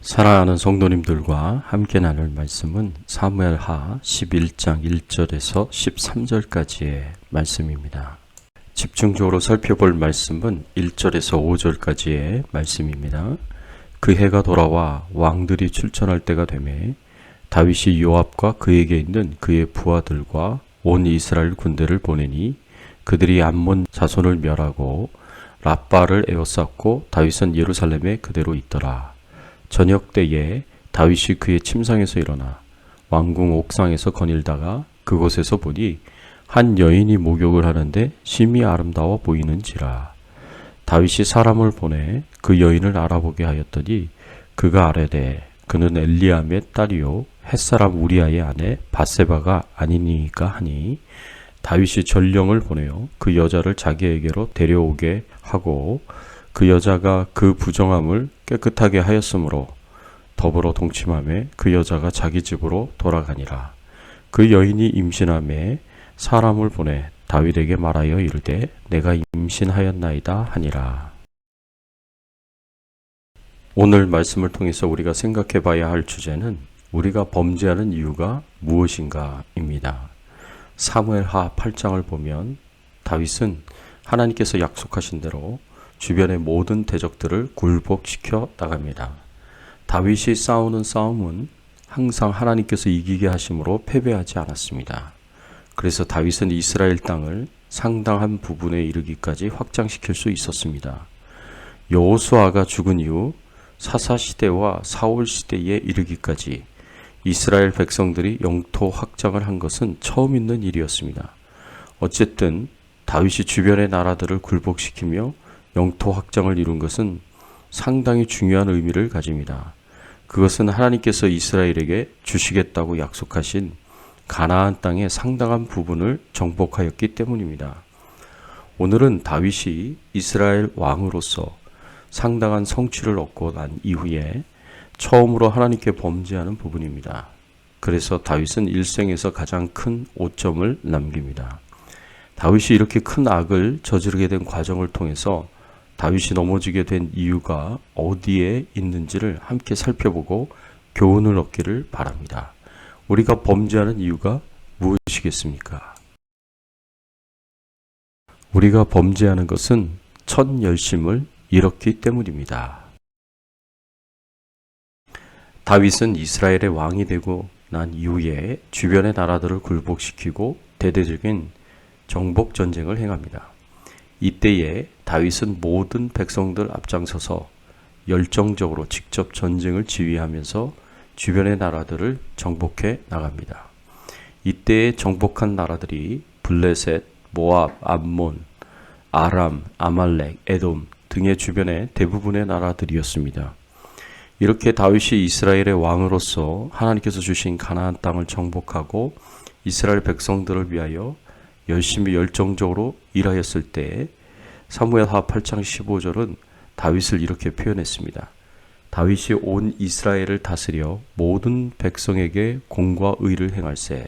사랑하는 성도님들과 함께 나눌 말씀은 사무엘하 11장 1절에서 13절까지의 말씀입니다. 집중적으로 살펴볼 말씀은 1절에서 5절까지의 말씀입니다. 그 해가 돌아와 왕들이 출전할 때가 되매 다윗이 요압과 그에게 있는 그의 부하들과 온 이스라엘 군대를 보내니 그들이 암몬 자손을 멸하고 랍바를 에워쌌고 다윗은 예루살렘에 그대로 있더라. 저녁 때에 다윗이 그의 침상에서 일어나 왕궁 옥상에서 거닐다가 그곳에서 보니 한 여인이 목욕을 하는데 심히 아름다워 보이는지라. 다윗이 사람을 보내 그 여인을 알아보게 하였더니 그가 아뢰되 그는 엘리암의 딸이요 햇사람 우리아의 아내 밧세바가 아니니까 하니 다윗이 전령을 보내어 그 여자를 자기에게로 데려오게 하고 그 여자가 그 부정함을 깨끗하게 하였으므로 더불어 동침하며 그 여자가 자기 집으로 돌아가니라. 그 여인이 임신하며 사람을 보내 다윗에게 말하여 이르되 내가 임신하였나이다 하니라. 오늘 말씀을 통해서 우리가 생각해 봐야 할 주제는 우리가 범죄하는 이유가 무엇인가 입니다. 사무엘하 8장을 보면 다윗은 하나님께서 약속하신 대로 주변의 모든 대적들을 굴복시켜 나갑니다. 다윗이 싸우는 싸움은 항상 하나님께서 이기게 하심으로 패배하지 않았습니다. 그래서 다윗은 이스라엘 땅을 상당한 부분에 이르기까지 확장시킬 수 있었습니다. 여호수아가 죽은 이후 사사시대와 사울시대에 이르기까지 이스라엘 백성들이 영토 확장을 한 것은 처음 있는 일이었습니다. 어쨌든 다윗이 주변의 나라들을 굴복시키며 영토 확장을 이룬 것은 상당히 중요한 의미를 가집니다. 그것은 하나님께서 이스라엘에게 주시겠다고 약속하신 가나안 땅의 상당한 부분을 정복하였기 때문입니다. 오늘은 다윗이 이스라엘 왕으로서 상당한 성취를 얻고 난 이후에 처음으로 하나님께 범죄하는 부분입니다. 그래서 다윗은 일생에서 가장 큰 오점을 남깁니다. 다윗이 이렇게 큰 악을 저지르게 된 과정을 통해서 다윗이 넘어지게 된 이유가 어디에 있는지를 함께 살펴보고 교훈을 얻기를 바랍니다. 우리가 범죄하는 이유가 무엇이겠습니까? 우리가 범죄하는 것은 첫 열심을 잃었기 때문입니다. 다윗은 이스라엘의 왕이 되고 난 이후에 주변의 나라들을 굴복시키고 대대적인 정복 전쟁을 행합니다. 이때에 다윗은 모든 백성들 앞장서서 열정적으로 직접 전쟁을 지휘하면서 주변의 나라들을 정복해 나갑니다. 이때에 정복한 나라들이 블레셋, 모압, 암몬, 아람, 아말렉, 에돔 등의 주변의 대부분의 나라들이었습니다. 이렇게 다윗이 이스라엘의 왕으로서 하나님께서 주신 가나안 땅을 정복하고 이스라엘 백성들을 위하여 열심히 열정적으로 일하였을 때 사무엘하 8장 15절은 다윗을 이렇게 표현했습니다. 다윗이 온 이스라엘을 다스려 모든 백성에게 공과 의를 행할세.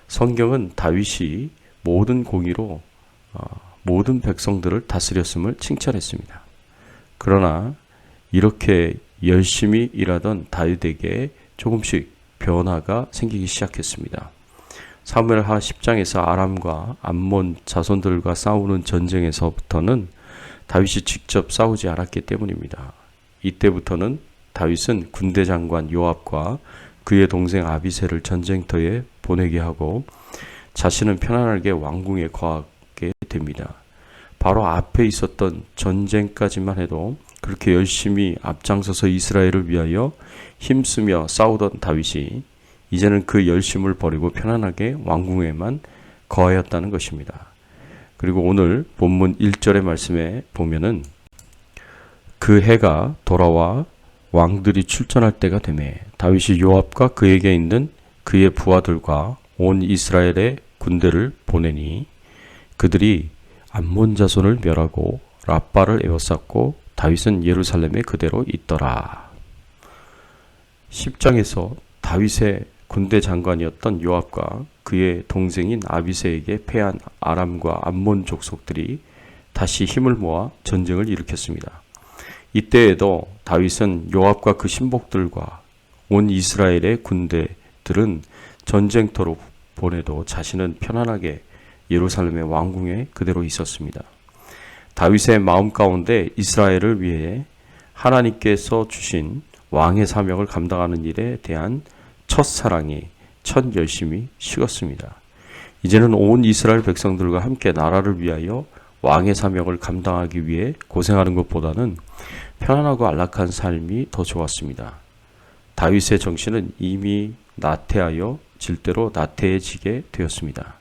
성경은 다윗이 모든 공의로 모든 백성들을 다스렸음을 칭찬했습니다. 그러나 이렇게 열심히 일하던 다윗에게 조금씩 변화가 생기기 시작했습니다. 사무엘하 10장에서 아람과 암몬 자손들과 싸우는 전쟁에서부터는 다윗이 직접 싸우지 않았기 때문입니다. 이때부터는 다윗은 군대 장관 요압과 그의 동생 아비새를 전쟁터에 보내게 하고 자신은 편안하게 왕궁에 거하게 됩니다. 바로 앞에 있었던 전쟁까지만 해도 그렇게 열심히 앞장서서 이스라엘을 위하여 힘쓰며 싸우던 다윗이 이제는 그 열심을 버리고 편안하게 왕궁에만 거하였다는 것입니다. 그리고 오늘 본문 1절의 말씀에 보면은 그 해가 돌아와 왕들이 출전할 때가 되매 다윗이 요압과 그에게 있는 그의 부하들과 온 이스라엘의 군대를 보내니 그들이 암몬 자손을 멸하고 랍바를 에워쌌고 다윗은 예루살렘에 그대로 있더라. 10장에서 다윗의 군대 장관이었던 요압과 그의 동생인 아비새에게 패한 아람과 암몬 족속들이 다시 힘을 모아 전쟁을 일으켰습니다. 이때에도 다윗은 요압과 그 신복들과 온 이스라엘의 군대들은 전쟁터로 보내도 자신은 편안하게 예루살렘의 왕궁에 그대로 있었습니다. 다윗의 마음 가운데 이스라엘을 위해 하나님께서 주신 왕의 사명을 감당하는 일에 대한 첫사랑이, 첫 열심이 식었습니다. 이제는 온 이스라엘 백성들과 함께 나라를 위하여 왕의 사명을 감당하기 위해 고생하는 것보다는 편안하고 안락한 삶이 더 좋았습니다. 다윗의 정신은 이미 나태하여 질 대로 나태해지게 되었습니다.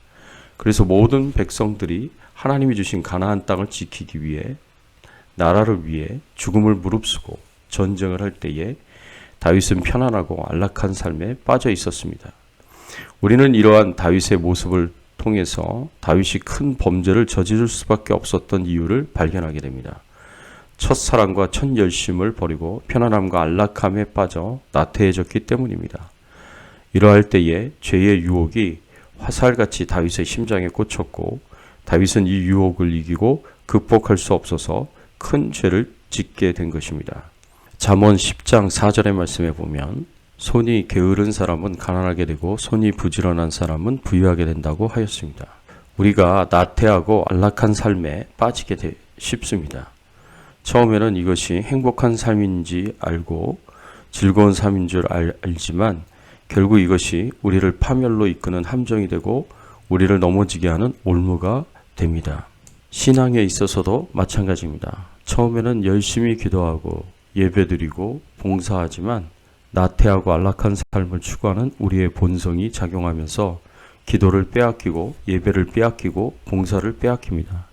그래서 모든 백성들이 하나님이 주신 가나안 땅을 지키기 위해 나라를 위해 죽음을 무릅쓰고 전쟁을 할 때에 다윗은 편안하고 안락한 삶에 빠져 있었습니다. 우리는 이러한 다윗의 모습을 통해서 다윗이 큰 범죄를 저지를 수밖에 없었던 이유를 발견하게 됩니다. 첫사랑과 첫 열심을 버리고 편안함과 안락함에 빠져 나태해졌기 때문입니다. 이러할 때에 죄의 유혹이 화살같이 다윗의 심장에 꽂혔고 다윗은 이 유혹을 이기고 극복할 수 없어서 큰 죄를 짓게 된 것입니다. 잠언 10장 4절의 말씀에 보면 손이 게으른 사람은 가난하게 되고 손이 부지런한 사람은 부유하게 된다고 하였습니다. 우리가 나태하고 안락한 삶에 빠지게 쉽습니다. 처음에는 이것이 행복한 삶인지 알고 즐거운 삶인 줄 알지만 결국 이것이 우리를 파멸로 이끄는 함정이 되고 우리를 넘어지게 하는 올무가 됩니다. 신앙에 있어서도 마찬가지입니다. 처음에는 열심히 기도하고 예배드리고 봉사하지만 나태하고 안락한 삶을 추구하는 우리의 본성이 작용하면서 기도를 빼앗기고 예배를 빼앗기고 봉사를 빼앗깁니다.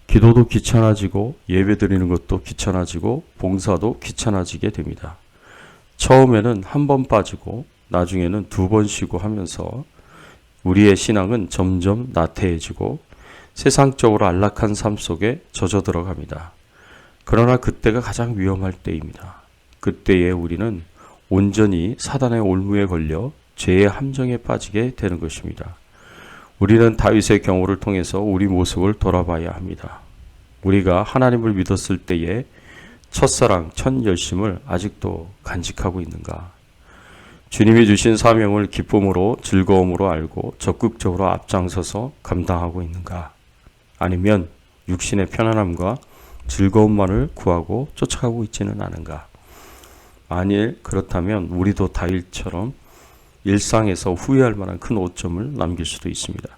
기도도 귀찮아지고 예배드리는 것도 귀찮아지고 봉사도 귀찮아지게 됩니다. 처음에는 한 번 빠지고 나중에는 두 번 쉬고 하면서 우리의 신앙은 점점 나태해지고 세상적으로 안락한 삶 속에 젖어 들어갑니다. 그러나 그때가 가장 위험할 때입니다. 그때에 우리는 온전히 사단의 올무에 걸려 죄의 함정에 빠지게 되는 것입니다. 우리는 다윗의 경우를 통해서 우리 모습을 돌아봐야 합니다. 우리가 하나님을 믿었을 때의 첫사랑, 첫 열심을 아직도 간직하고 있는가? 주님이 주신 사명을 기쁨으로 즐거움으로 알고 적극적으로 앞장서서 감당하고 있는가? 아니면 육신의 편안함과 즐거움만을 구하고 쫓아가고 있지는 않은가? 만일 그렇다면 우리도 다윗처럼 일상에서 후회할 만한 큰 오점을 남길 수도 있습니다.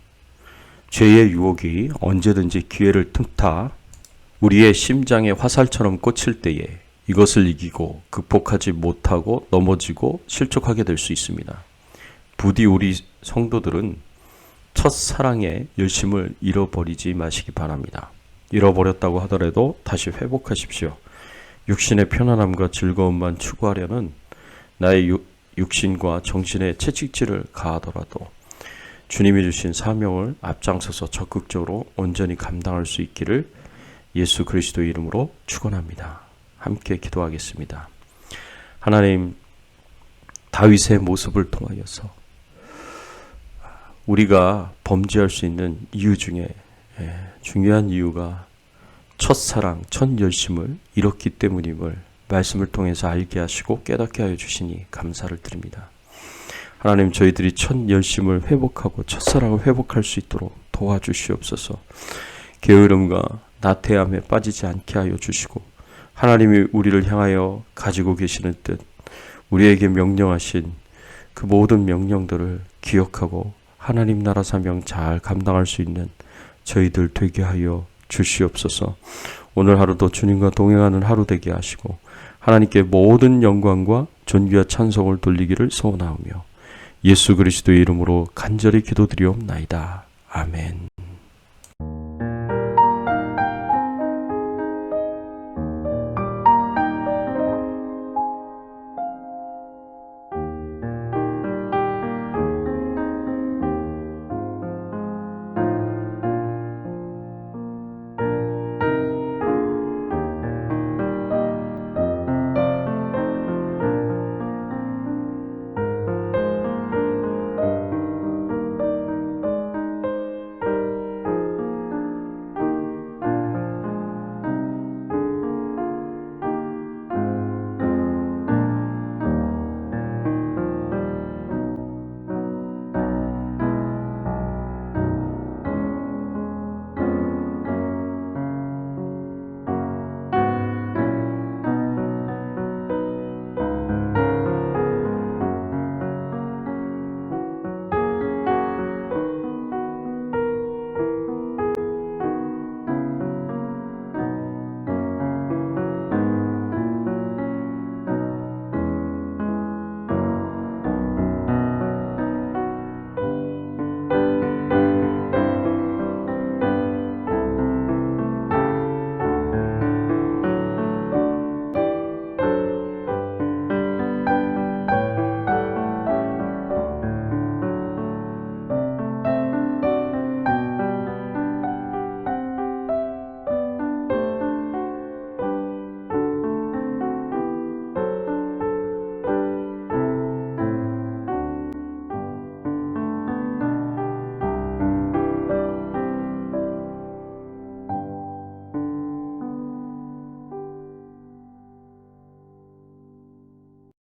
죄의 유혹이 언제든지 기회를 틈타 우리의 심장에 화살처럼 꽂힐 때에 이것을 이기고 극복하지 못하고 넘어지고 실족하게 될 수 있습니다. 부디 우리 성도들은 첫사랑의 열심을 잃어버리지 마시기 바랍니다. 잃어버렸다고 하더라도 다시 회복하십시오. 육신의 편안함과 즐거움만 추구하려는 나의 육신과 정신의 채찍질을 가하더라도 주님이 주신 사명을 앞장서서 적극적으로 온전히 감당할 수 있기를 예수 그리스도의 이름으로 축원합니다. 함께 기도하겠습니다. 하나님, 다윗의 모습을 통하여서 우리가 범죄할 수 있는 이유 중에 중요한 이유가 첫사랑, 첫 열심을 잃었기 때문임을 말씀을 통해서 알게 하시고 깨닫게 하여 주시니 감사를 드립니다. 하나님, 저희들이 첫 열심을 회복하고 첫사랑을 회복할 수 있도록 도와주시옵소서. 게으름과 나태함에 빠지지 않게 하여 주시고 하나님이 우리를 향하여 가지고 계시는 뜻, 우리에게 명령하신 그 모든 명령들을 기억하고 하나님 나라 사명 잘 감당할 수 있는 저희들 되게 하여 주시옵소서. 오늘 하루도 주님과 동행하는 하루 되게 하시고 하나님께 모든 영광과 존귀와 찬송을 돌리기를 소원하오며 예수 그리스도의 이름으로 간절히 기도드리옵나이다. 아멘.